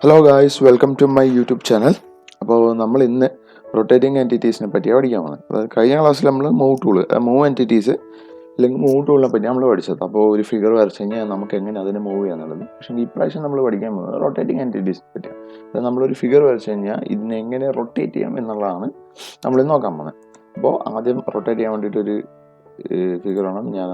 Hello guys, welcome to my YouTube channel. അപ്പോൾ നമ്മൾ ഇന്ന് റൊട്ടേറ്റിംഗ് എൻറ്റിറ്റീസിനെ പറ്റിയാണ് പഠിക്കാൻ പോകുന്നത്. അതായത് കഴിഞ്ഞ ക്ലാസ്സിൽ നമ്മൾ മൂവ് എൻറ്റിറ്റീസ് അല്ലെങ്കിൽ മൂവ് ടൂളിനെ പറ്റി നമ്മൾ പഠിച്ചത്. അപ്പോൾ ഒരു ഫിഗർ വരച്ച് കഴിഞ്ഞാൽ നമുക്ക് എങ്ങനെ അതിനെ മൂവ് ചെയ്യാന്നുള്ളത്. പക്ഷേ ഈ പ്രാവശ്യം നമ്മൾ പഠിക്കാൻ പോകുന്നത് റൊട്ടേറ്റിംഗ് എൻറ്റിറ്റീസിനെ പറ്റിയാണ്. അതായത് നമ്മളൊരു ഫിഗർ വരച്ച് കഴിഞ്ഞാൽ ഇതിനെ എങ്ങനെ റൊട്ടേറ്റ് ചെയ്യാം എന്നുള്ളതാണ് നമ്മൾ നോക്കാൻ പോകുന്നത്. അപ്പോൾ ആദ്യം റൊട്ടേറ്റ് ചെയ്യാൻ വേണ്ടിയിട്ടൊരു ഫിഗറാണ് ഞാൻ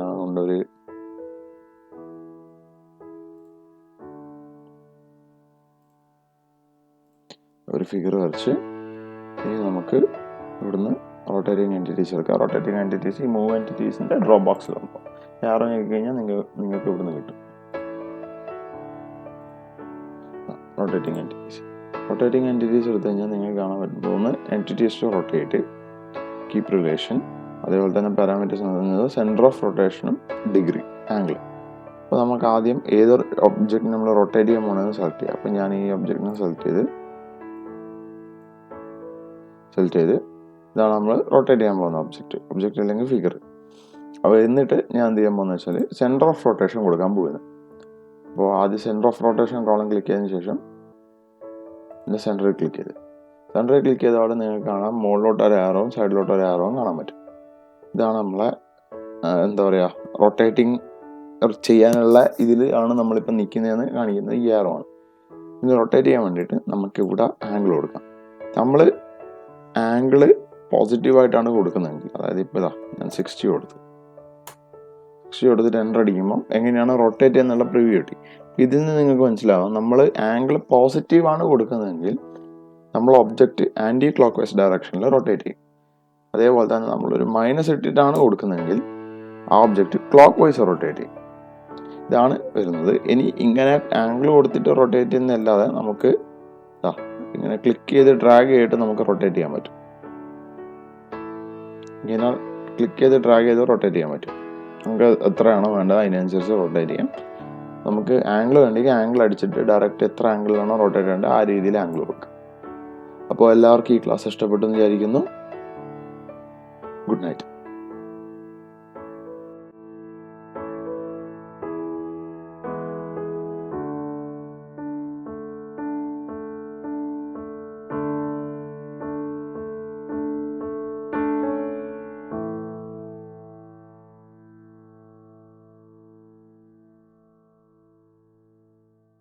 ഒരു ഫിഗർ വരച്ച് ഇനി നമുക്ക് ഇവിടുന്ന് റൊട്ടേറ്റിംഗ് എൻറ്റിറ്റീസ് എടുക്കാം. റൊട്ടേറ്റിംഗ് എൻറ്റിറ്റീസ് ഈ മൂവ് എൻറ്റിറ്റീസിൻ്റെ ഡ്രോപ്പ് ബോക്സിൽ വന്നു ആരോ നോക്കി കഴിഞ്ഞാൽ നിങ്ങൾക്ക് ഇവിടുന്ന് കിട്ടും. റൊട്ടേറ്റിംഗ് എൻറ്റിറ്റീസ് എടുത്തു കഴിഞ്ഞാൽ നിങ്ങൾക്ക് കാണാൻ പറ്റും. ഒന്ന് entities to rotate, keep relation, അതേപോലെ തന്നെ പാരാമീറ്റേഴ്സ് എന്ന് പറയുന്നത് സെൻറ്റർ ഓഫ് റൊട്ടേഷനും ഡിഗ്രി, ആംഗിൾ. അപ്പോൾ നമുക്ക് ആദ്യം ഏതൊരു ഒബ്ജക്റ്റ് നമ്മൾ റൊട്ടേറ്റ് ചെയ്യാൻ പോകണമെന്ന് സെലക്ട് ചെയ്യാം. അപ്പോൾ ഞാൻ ഈ ഒബ്ജക്റ്റിനെ സെലക്ട് ചെയ്ത് ഇതാണ് നമ്മൾ റൊട്ടേറ്റ് ചെയ്യാൻ പോകുന്ന ഒബ്ജക്റ്റ് അല്ലെങ്കിൽ ഫിഗർ. അപ്പോൾ എന്നിട്ട് ഞാൻ എന്ത് ചെയ്യാൻ പോകുന്നത് വെച്ചാൽ സെൻറ്റർ ഓഫ് റൊട്ടേഷൻ കൊടുക്കാൻ പോകുന്നത്. അപ്പോൾ ആദ്യം centre of rotation column click ചെയ്തതിന് ശേഷം പിന്നെ സെൻറ്ററിൽ ക്ലിക്ക് ചെയ്തവിടെ നിങ്ങൾക്ക് കാണാം മുകളിലോട്ട് ഒരു ആരോവും സൈഡിലോട്ട് ഒരു ആരോവും കാണാൻ പറ്റും. ഇതാണ് നമ്മളെ റൊട്ടേറ്റിംഗ് ചെയ്യാനുള്ള ഇതിൽ ആണ് നമ്മളിപ്പോൾ നിൽക്കുന്നതെന്ന് കാണിക്കുന്നത് ഈ ആരോ ആണ്. ഇത് റൊട്ടേറ്റ് ചെയ്യാൻ വേണ്ടിയിട്ട് നമുക്കിവിടെ ആംഗിൾ കൊടുക്കാം. നമ്മൾ ആംഗിള് പോസിറ്റീവായിട്ടാണ് കൊടുക്കുന്നതെങ്കിൽ, അതായത് ഇപ്പോൾ ഞാൻ 60 കൊടുത്തിട്ട് എൻ്റർ അടിക്കുമ്പോൾ എങ്ങനെയാണ് റൊട്ടേറ്റ് ചെയ്യുന്നുള്ള പ്രിവ്യൂ കിട്ടി. ഇതിൽ നിന്ന് നിങ്ങൾക്ക് മനസ്സിലാവും നമ്മൾ ആംഗിൾ പോസിറ്റീവാണ് കൊടുക്കുന്നതെങ്കിൽ നമ്മൾ ഒബ്ജക്റ്റ് ആൻറ്റി ക്ലോക്ക് വൈസ് ഡയറക്ഷനിൽ റൊട്ടേറ്റ് ചെയ്യും. അതേപോലെ തന്നെ നമ്മളൊരു മൈനസ് ഇട്ടിട്ടാണ് കൊടുക്കുന്നതെങ്കിൽ ആ ഒബ്ജക്റ്റ് ക്ലോക്ക് വൈസ് റൊട്ടേറ്റ് ചെയ്യും. ഇതാണ് വരുന്നത്. ഇനി ഇങ്ങനെ ആംഗിൾ കൊടുത്തിട്ട് റൊട്ടേറ്റ് ചെയ്യുന്നതല്ലാതെ നമുക്ക് ഇങ്ങനെ ക്ലിക്ക് ചെയ്ത് ഡ്രാഗ് ചെയ്തിട്ട് നമുക്ക് റൊട്ടേറ്റ് ചെയ്യാൻ പറ്റും. ഇങ്ങനെ ക്ലിക്ക് ചെയ്ത് ഡ്രാഗ് ചെയ്ത് റൊട്ടേറ്റ് ചെയ്യാൻ പറ്റും. നമുക്ക് എത്രയാണോ വേണ്ടത് അതിനനുസരിച്ച് റൊട്ടേറ്റ് ചെയ്യാം. നമുക്ക് ആംഗിൾ വേണ്ടെങ്കിൽ ആംഗിൾ അടിച്ചിട്ട് ഡയറക്റ്റ് എത്ര ആംഗിളിലാണോ റൊട്ടേറ്റ് ചെയ്യേണ്ടത് ആ രീതിയിൽ ആംഗിൾ കൊടുക്കാം. അപ്പോൾ എല്ലാവർക്കും ഈ ക്ലാസ് ഇഷ്ടപ്പെട്ടു എന്ന് വിചാരിക്കുന്നു. Good night.